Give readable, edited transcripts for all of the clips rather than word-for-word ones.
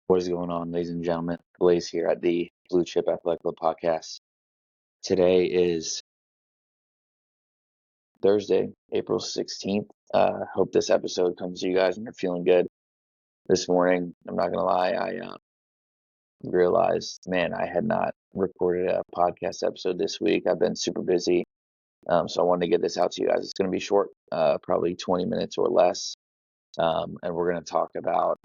What is going on, ladies and gentlemen? Blaise here at the Blue Chip Athletic Club podcast. Today is Thursday, April 16th. Hope this episode comes to you guys and you're feeling good. This morning, I'm not going to lie, I realized, man, I had not recorded a podcast episode this week. I've been super busy, so I wanted to get this out to you guys. It's going to be short, probably 20 minutes or less, and we're going to talk about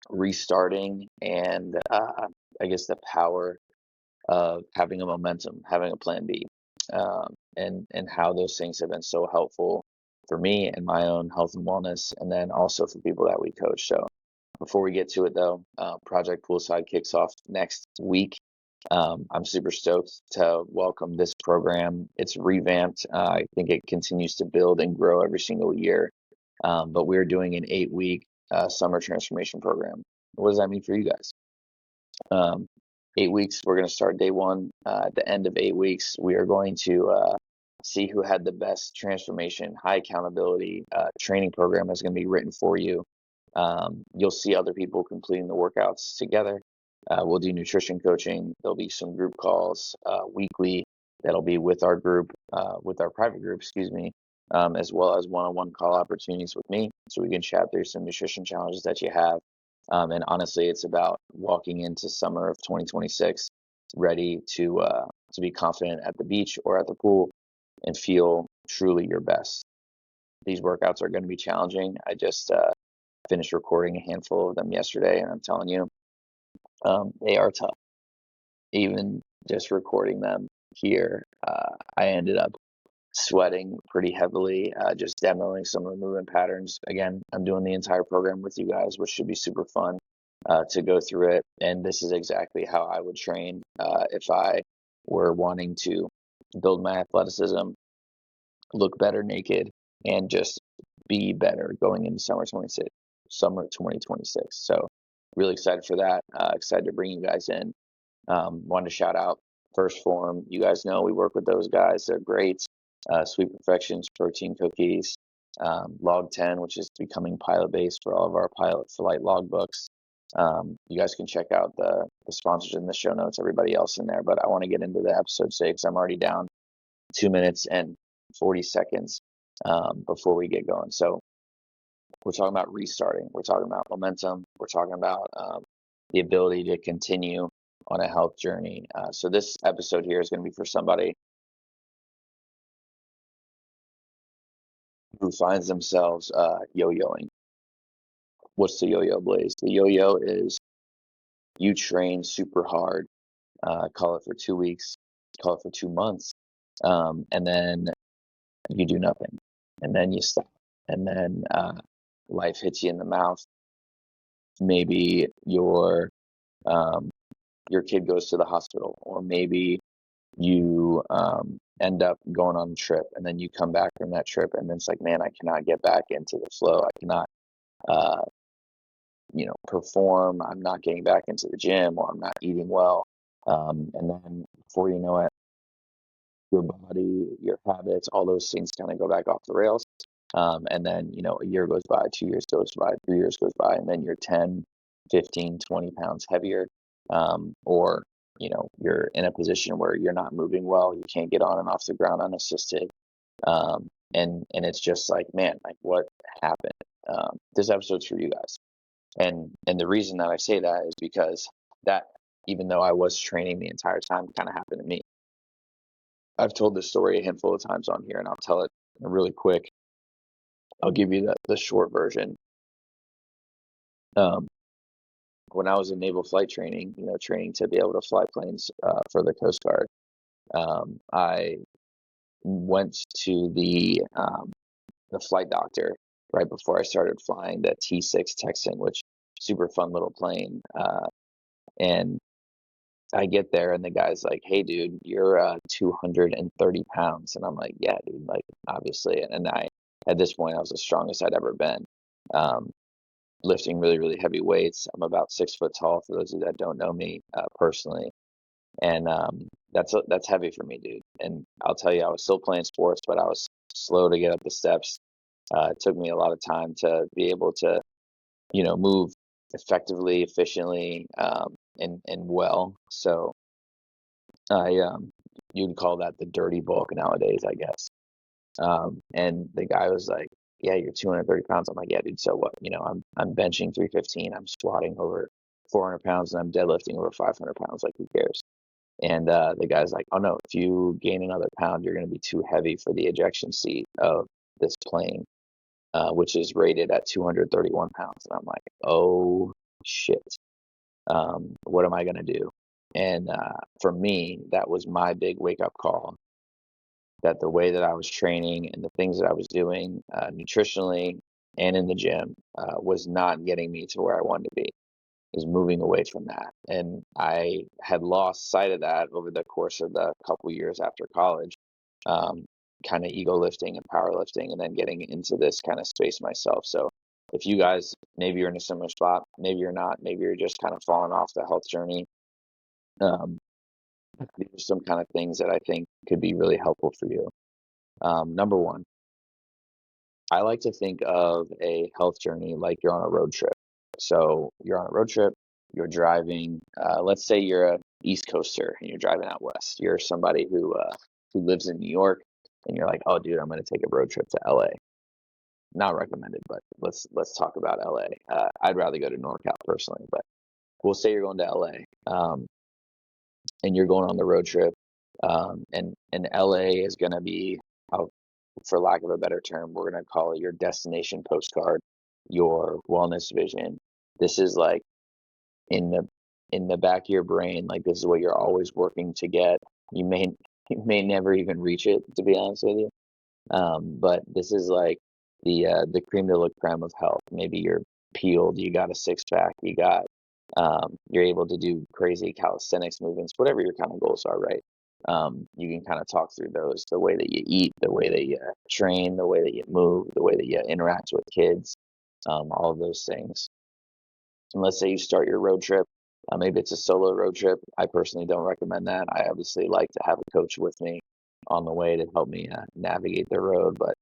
restarting and I guess the power of having a momentum, having a plan B, and how those things have been so helpful for me and my own health and wellness, and then also for people that we coach. So before we get to it though, Project Poolside kicks off next week. I'm super stoked to welcome this program. It's revamped. I think it continues to build and grow every single year. But we're doing an 8-week summer transformation program. What does that mean for you guys? 8 weeks, we're going to start day one. At the end of 8 weeks, we are going to see who had the best transformation, high accountability training program is going to be written for you. You'll see other people completing the workouts together. We'll do nutrition coaching. There'll be some group calls weekly that'll be with our group, with our private group, as well as one-on-one call opportunities with me, so we can chat through some nutrition challenges that you have. And honestly, it's about walking into summer of 2026 ready to be confident at the beach or at the pool and feel truly your best. These workouts are going to be challenging. I just finished recording a handful of them yesterday, and I'm telling you, they are tough. Even just recording them here, I ended up sweating pretty heavily, just demoing some of the movement patterns. Again, I'm doing the entire program with you guys, which should be super fun to go through it. And this is exactly how I would train if I were wanting to build my athleticism, look better naked, and just be better going into summer 2026. So really excited for that. Excited to bring you guys in. Wanted to shout out First Form. You guys know we work with those guys. They're great. Sweet Perfections, protein cookies, Log 10, which is becoming pilot based for all of our pilot flight logbooks. You guys can check out the sponsors in the show notes, everybody else in there. But I want to get into the episode 6. I'm already down 2 minutes and 40 seconds before we get going. So we're talking about restarting. We're talking about momentum. We're talking about the ability to continue on a health journey. So this episode here is going to be for somebody who finds themselves yo-yoing. What's the yo-yo, Blaise? The yo-yo is you train super hard, call it for 2 weeks, call it for 2 months, and then you do nothing, and then you stop, and then life hits you in the mouth. Maybe your kid goes to the hospital, or maybe you end up going on a trip, and then you come back from that trip, and then it's like, man, I cannot get back into the flow. I cannot, perform. I'm not getting back into the gym, or I'm not eating well. And then before you know it, your body, your habits, all those things kind of go back off the rails. And then, a year goes by, 2 years goes by, 3 years goes by, and then you're 10, 15, 20 pounds heavier. Or you're in a position where you're not moving well, you can't get on and off the ground unassisted, and it's just like, man, like, what happened? This episode's for you guys, and the reason that I say that is because that, even though I was training the entire time, kind of happened to me. I've told this story a handful of times on here, and I'll tell it really quick. I'll give you the short version. When I was in naval flight training, training to be able to fly planes for the Coast Guard, I went to the flight doctor right before I started flying the T6 Texan, which super fun little plane. And I get there, and the guy's like, "Hey, dude, you're 230 pounds," and I'm like, "Yeah, dude, like, obviously." And at this point, I was the strongest I'd ever been. Lifting really, really heavy weights. I'm about 6 foot tall, for those of you that don't know me personally. And that's heavy for me, dude. And I'll tell you, I was still playing sports, but I was slow to get up the steps. It took me a lot of time to be able to, move effectively, efficiently, and well. So I you'd call that the dirty bulk nowadays, I guess. And the guy was like, "Yeah, you're 230 pounds." I'm like, "Yeah, dude. So what? I'm benching 315. I'm squatting over 400 pounds, and I'm deadlifting over 500 pounds. Like, who cares?" And the guy's like, "Oh no, if you gain another pound, you're going to be too heavy for the ejection seat of this plane, which is rated at 231 pounds." And I'm like, "Oh shit, what am I going to do?" And for me, that was my big wake up call, that the way that I was training and the things that I was doing nutritionally and in the gym was not getting me to where I wanted to be, is moving away from that. And I had lost sight of that over the course of the couple years after college, um, kind of ego lifting and powerlifting, and then getting into this kind of space myself. So if you guys, maybe you're in a similar spot, maybe you're not, maybe you're just kind of falling off the health journey. Um, these are some kind of things that I think could be really helpful for you. Number one, I like to think of a health journey like you're on a road trip. So you're on a road trip, you're driving, let's say you're a East Coaster and you're driving out west. You're somebody who lives in New York, and you're like, "Oh dude, I'm going to take a road trip to LA." Not recommended, but let's talk about LA. I'd rather go to NorCal personally, but we'll say you're going to LA, and you're going on the road trip, and LA is going to be, for lack of a better term, we're going to call it your destination postcard, your wellness vision. This is like in the back of your brain, like this is what you're always working to get. You may you may never even reach it, to be honest with you. But this is like the cream de la creme of health. Maybe you're peeled, you got a six pack, you're able to do crazy calisthenics movements, whatever your kind of goals are, right? You can kind of talk through those, the way that you eat, the way that you train, the way that you move, the way that you interact with kids, all of those things. And let's say you start your road trip. Maybe it's a solo road trip. I personally don't recommend that. I obviously like to have a coach with me on the way to help me navigate the road. But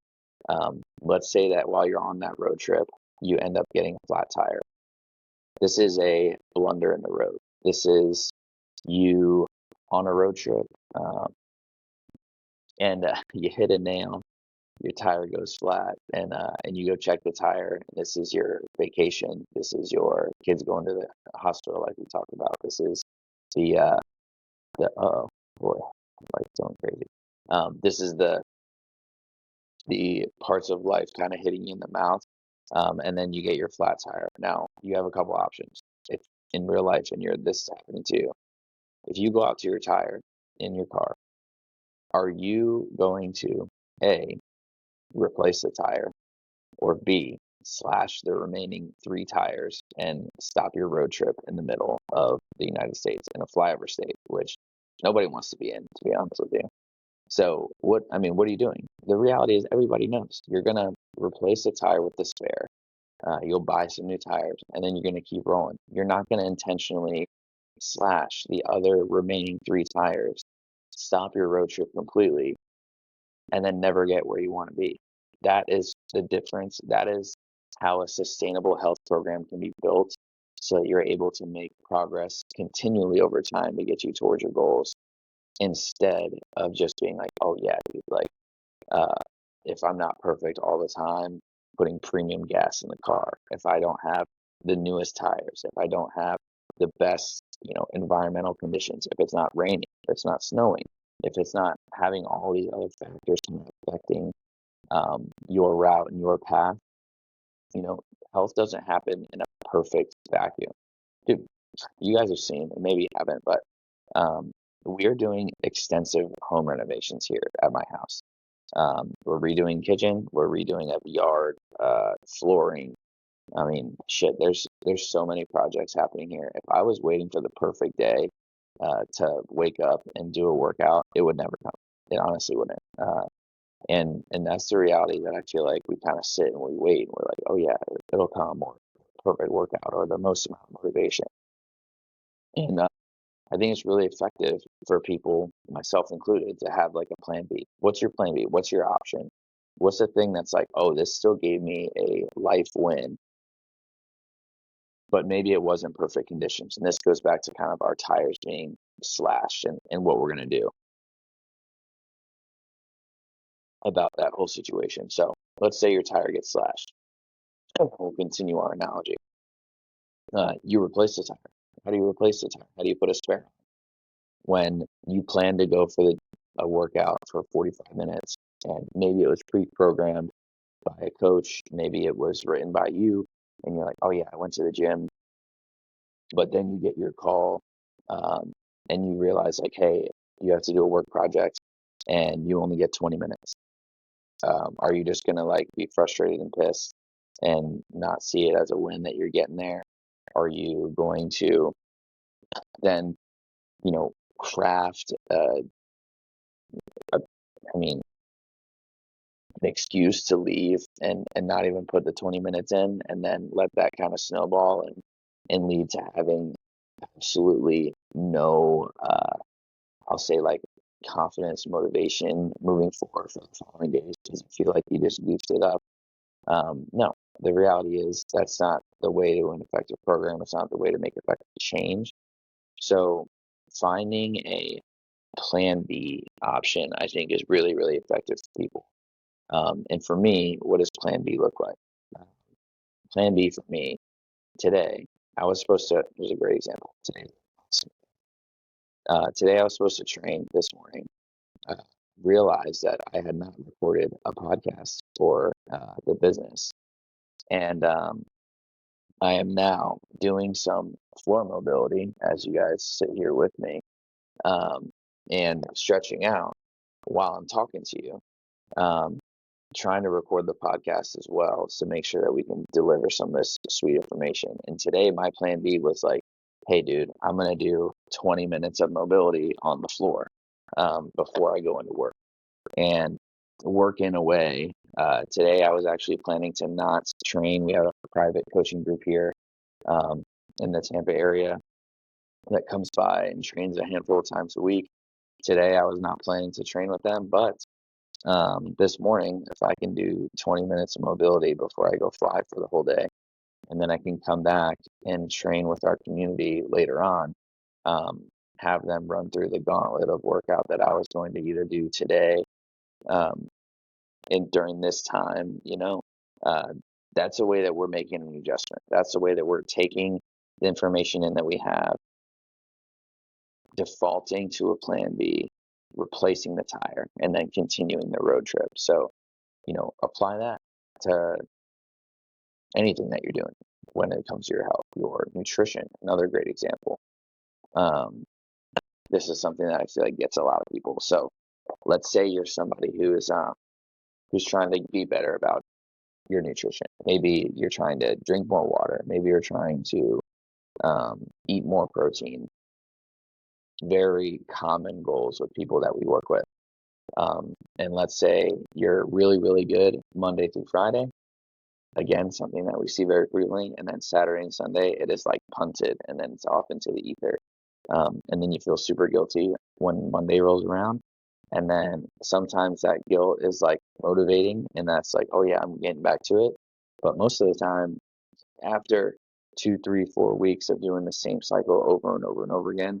let's say that while you're on that road trip, you end up getting a flat tire. This is a blunder in the road. This is you on a road trip, and you hit a nail, your tire goes flat, and you go check the tire. This is your vacation. This is your kids going to the hospital, like we talked about. This is the oh boy, life's going crazy. This is the parts of life kind of hitting you in the mouth, and then you get your flat tire. Now you have a couple options. If in real life and this is happening to you, if you go out to your tire in your car, are you going to A, replace the tire, or B, slash the remaining three tires and stop your road trip in the middle of the United States in a flyover state, which nobody wants to be in, to be honest with you? So what are you doing? The reality is everybody knows you're gonna replace the tire with the spare. You'll buy some new tires, and then you're gonna keep rolling. You're not gonna intentionally slash the other remaining three tires, stop your road trip completely, and then never get where you want to be. That is the difference. That is how a sustainable health program can be built, so that you're able to make progress continually over time to get you towards your goals, instead of just being like, "Oh yeah, dude, like uh, if I'm not perfect all the time, putting premium gas in the car, if I don't have the newest tires, if I don't have the best, environmental conditions, if it's not raining, if it's not snowing, if it's not having all these other factors kind of affecting your route and your path, you know, health doesn't happen in a perfect vacuum." Dude, you guys have seen, and maybe you haven't, but we are doing extensive home renovations here at my house. We're redoing kitchen, we're redoing a yard, flooring. I mean, shit, there's so many projects happening here. If I was waiting for the perfect day to wake up and do a workout, it would never come. It honestly wouldn't. And that's the reality, that I feel like we kind of sit and we wait, and we're like, "Oh yeah, it'll come," or perfect workout, or the most amount of motivation. And I think it's really effective for people, myself included, to have like a plan B. What's your plan B? What's your option? What's the thing that's like, "Oh, this still gave me a life win, but maybe it wasn't perfect conditions. And this goes back to kind of our tires being slashed and what we're going to do about that whole situation. So let's say your tire gets slashed. We'll continue our analogy. You replace the tire. How do you replace the tire? How do you put a spare on? When you plan to go for a workout for 45 minutes, and maybe it was pre-programmed by a coach, maybe it was written by you, and you're like, oh yeah, I went to the gym, but then you get your call, and you realize like, hey, you have to do a work project, and you only get 20 minutes. Are you just gonna like be frustrated and pissed and not see it as a win that you're getting there? Are you going to then, craft I mean, an excuse to leave and not even put the 20 minutes in, and then let that kind of snowball and lead to having absolutely no, I'll say like confidence, motivation moving forward for the following days because you feel like you just goofed it up. No, the reality is that's not the way to an effective program. It's not the way to make effective change. So finding a plan B option, I think, is really, really effective for people. And for me, what does plan B look like? Uh, Plan B for me today, I was supposed to, here's a great example. Today I was supposed to train this morning. I realized that I had not recorded a podcast for the business. And I am now doing some floor mobility as you guys sit here with me, and stretching out while I'm talking to you. Um, Trying to record the podcast as well to make sure that we can deliver some of this sweet information. And today my plan B was like, hey dude, I'm gonna do 20 minutes of mobility on the floor before I go into work. And working away. Today I was actually planning to not train. We have a private coaching group here in the Tampa area that comes by and trains a handful of times a week. Today I was not planning to train with them, but this morning, if I can do 20 minutes of mobility before I go fly for the whole day, and then I can come back and train with our community later on, um, have them run through the gauntlet of workout that I was going to either do today, um, and during this time, uh, that's a way that we're making an adjustment. That's the way that we're taking the information in that we have, defaulting to a plan B, replacing the tire, and then continuing the road trip. So, apply that to anything that you're doing when it comes to your health, your nutrition. Another great example. Um, this is something that I feel like gets a lot of people. So let's say you're somebody who's trying to be better about your nutrition. Maybe you're trying to drink more water. Maybe you're trying to eat more protein. Very common goals with people that we work with. And let's say you're really, really good Monday through Friday. Again, something that we see very frequently. And then Saturday and Sunday, it is like punted and then it's off into the ether. And then you feel super guilty when Monday rolls around. And then sometimes that guilt is like motivating. And that's like, oh, yeah, I'm getting back to it. But most of the time, after 2, 3, 4 weeks of doing the same cycle over and over and over again,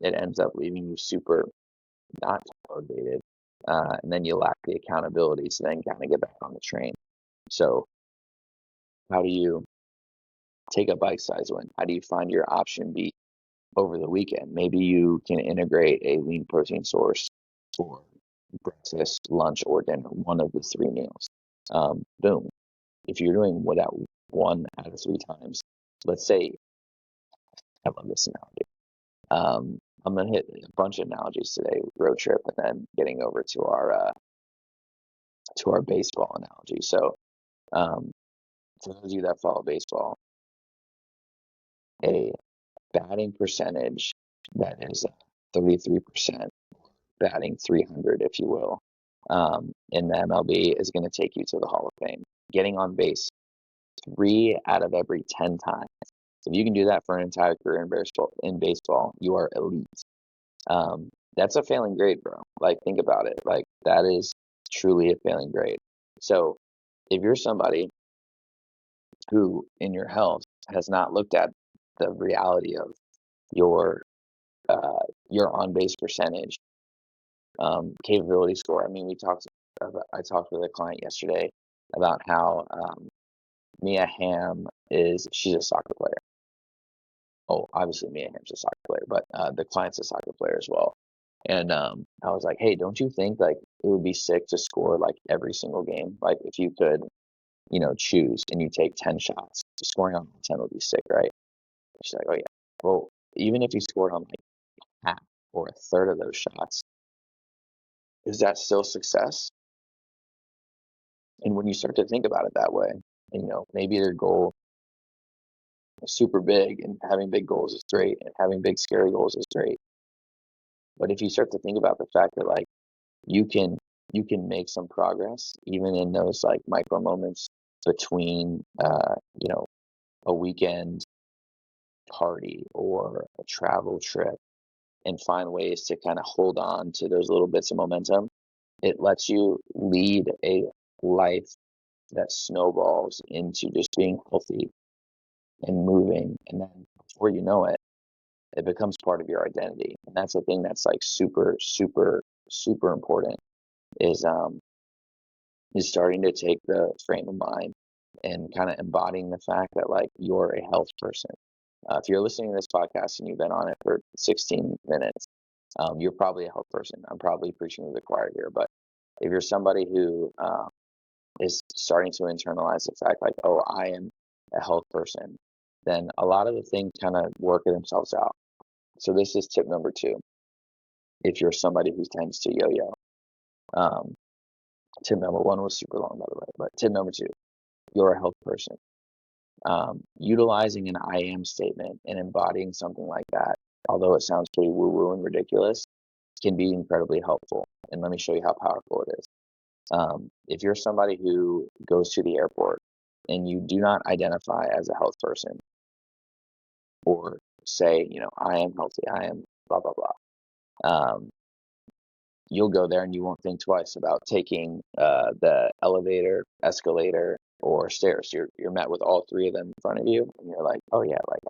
it ends up leaving you super not motivated. And then you lack the accountability to then kind of get back on the train. So how do you take a bite size win? How do you find your option B over the weekend? Maybe you can integrate a lean protein source for breakfast, lunch, or dinner, one of the 3 meals. Boom. If you're doing without 1 out of 3 times, let's say, I love this analogy. I'm gonna hit a bunch of analogies today, road trip, and then getting over to our baseball analogy. So, for those of you that follow baseball, a batting percentage that is 33%, batting 300, if you will, in the MLB is going to take you to the Hall of Fame. Getting on base 3 out of every 10 times. If you can do that for an entire career in baseball, you are elite. That's a failing grade, bro. Like, think about it. Like, that is truly a failing grade. So if you're somebody who in your health has not looked at the reality of your on base percentage, capability score. I mean, I talked with a client yesterday about how Mia Hamm she's a soccer player. Oh, obviously Mia Hamm's a soccer player, but the client's a soccer player as well. And I was like, hey, don't you think like it would be sick to score like every single game? Like if you could, choose and you take 10 shots, scoring on 10 would be sick, right? She's like, oh yeah. Well, even if you scored on like half or a third of those shots, is that still success? And when you start to think about it that way, maybe their goal is super big, and having big goals is great, and having big scary goals is great. But if you start to think about the fact that like you can make some progress even in those like micro moments between a weekend party or a travel trip, and find ways to kind of hold on to those little bits of momentum, it lets you lead a life that snowballs into just being healthy and moving. And then before you know it, it becomes part of your identity. And that's the thing that's like super, super, super important is starting to take the frame of mind and kind of embodying the fact that like you're a health person. If you're listening to this podcast and you've been on it for 16 minutes, you're probably a health person. I'm probably preaching to the choir here, but if you're somebody who is starting to internalize the fact like, oh, I am a health person, then a lot of the things kind of work themselves out. So this is tip number 2. If you're somebody who tends to yo-yo, tip number 1 was super long, by the way, but tip number 2, you're a health person. Utilizing an I am statement and embodying something like that, although it sounds pretty woo-woo and ridiculous, can be incredibly helpful. And let me show you how powerful it is. If you're somebody who goes to the airport and you do not identify as a health person, or say, I am healthy, I am blah, blah, blah, you'll go there and you won't think twice about taking the elevator, escalator, or stairs. You're met with all 3 of them in front of you, and you're like, oh yeah, like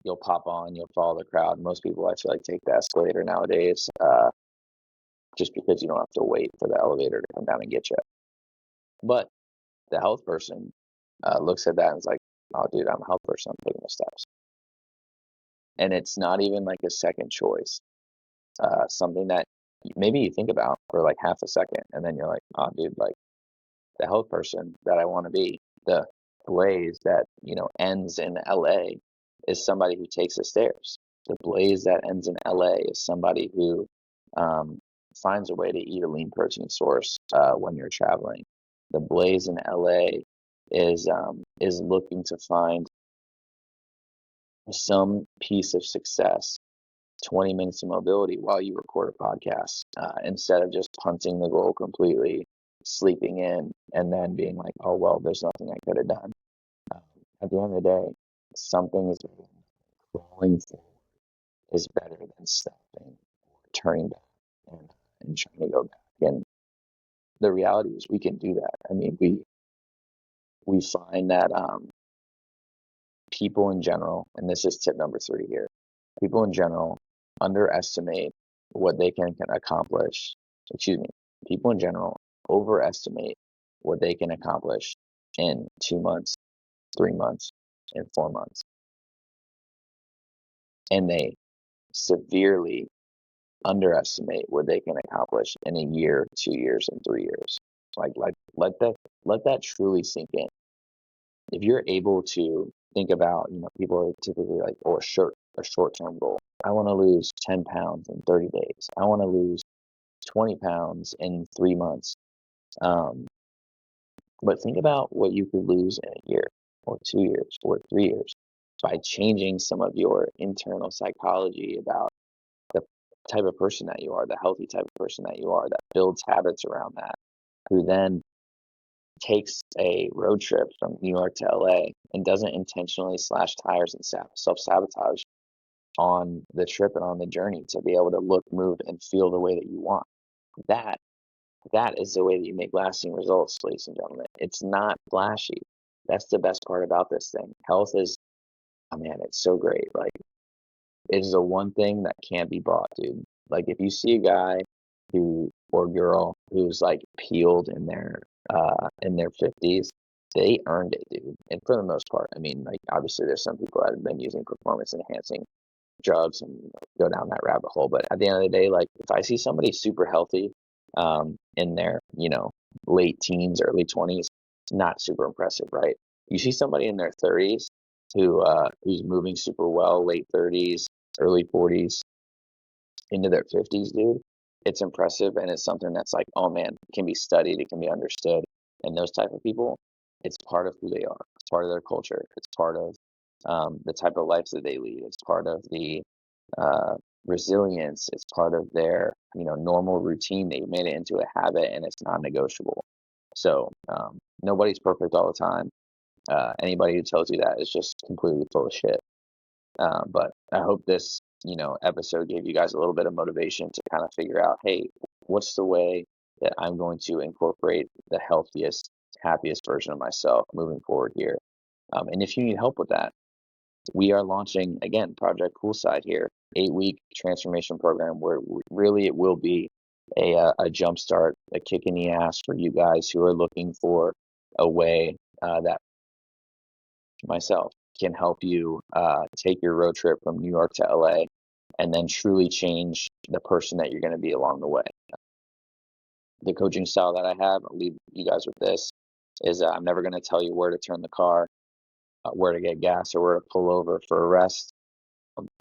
you'll pop on, you'll follow the crowd. Most people actually like take the escalator nowadays, just because you don't have to wait for the elevator to come down and get you. But the health person looks at that and is like, oh dude, I'm a health person, I'm taking the steps. And it's not even like a second choice. Something that maybe you think about for like half a second, and then you're like, oh dude, like the health person that I want to be, the Blaise that ends in LA, is somebody who takes the stairs. The Blaise that ends in LA is somebody who finds a way to eat a lean protein source when you're traveling. The Blaise in LA is looking to find some piece of success, 20 minutes of mobility while you record a podcast, instead of just punting the goal completely, sleeping in, and then being like, oh, well, there's nothing I could have done. At the end of the day, something is better than crawling forward is better than stopping or turning back and trying to go back. And the reality is we can do that. I mean, we find that people in general, and this is tip number 3 here, people in general underestimate what they can accomplish. People in general overestimate what they can accomplish in 2 months, 3 months, and 4 months. And they severely underestimate what they can accomplish in a year, 2 years, and 3 years. Like let that truly sink in. If you're able to think about, people are typically like, oh, a short-term goal. I want to lose 10 pounds in 30 days. I want to lose 20 pounds in 3 months. But think about what you could lose in a year or 2 years or 3 years by changing some of your internal psychology about the type of person that you are, the healthy type of person that you are, that builds habits around that, who then takes a road trip from New York to LA and doesn't intentionally slash tires and self-sabotage on the trip and on the journey to be able to look, move, and feel the way that you want. That is the way that you make lasting results, ladies and gentlemen. It's not flashy. That's the best part about this thing. Health is, oh man, it's so great. Like, it is the one thing that can't be bought, dude. Like, if you see a guy who or girl who's like peeled in their 50s, they earned it, dude. And for the most part, I mean, like, obviously there's some people that have been using performance enhancing drugs and go down that rabbit hole. But at the end of the day, like, if I see somebody super healthy, in their, late teens, early 20s, not super impressive, right? You see somebody in their 30s who's moving super well, late 30s, early 40s, into their 50s, dude. It's impressive, and it's something that's like, oh man, it can be studied, it can be understood. And those type of people, it's part of who they are. It's part of their culture. It's part of the type of life that they lead. It's part of the uh, resilience. It's part of their, normal routine. They've made it into a habit, and it's non-negotiable. So nobody's perfect all the time. Anybody who tells you that is just completely full of shit. But I hope this, episode gave you guys a little bit of motivation to kind of figure out, hey, what's the way that I'm going to incorporate the healthiest, happiest version of myself moving forward here. And if you need help with that, we are launching again Project Poolside here, 8-week transformation program where really it will be a jump start, a kick in the ass for you guys who are looking for a way that myself can help you take your road trip from New York to LA and then truly change the person that you're going to be along the way. The coaching style that I have, I'll leave you guys with this, is I'm never going to tell you where to turn the car, where to get gas, or where to pull over for a rest.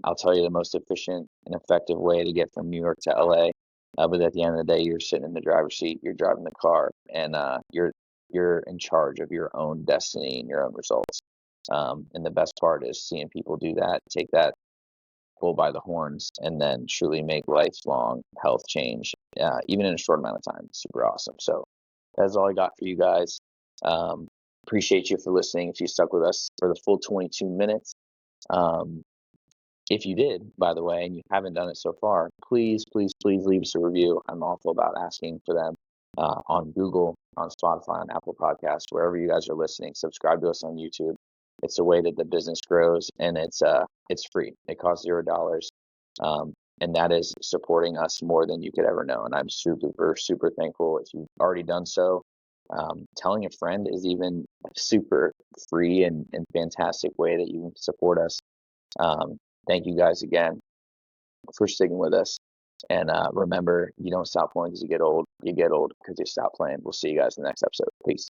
I'll tell you the most efficient and effective way to get from New York to LA. But at the end of the day, you're sitting in the driver's seat, you're driving the car, and you're in charge of your own destiny and your own results. And the best part is seeing people do that, take that bull by the horns, and then truly make lifelong health change, even in a short amount of time. It's super awesome. So that's all I got for you guys. Appreciate you for listening. If you stuck with us for the full 22 minutes. If you did, by the way, and you haven't done it so far, please, please, please leave us a review. I'm awful about asking for them on Google, on Spotify, on Apple Podcasts, wherever you guys are listening. Subscribe to us on YouTube. It's a way that the business grows, and it's free. It costs $0, and that is supporting us more than you could ever know. And I'm super, super thankful if you've already done so. Telling a friend is even a super free and fantastic way that you can support us. Thank you guys again for sticking with us. And remember, you don't stop playing because you get old. You get old because you stop playing. We'll see you guys in the next episode. Peace.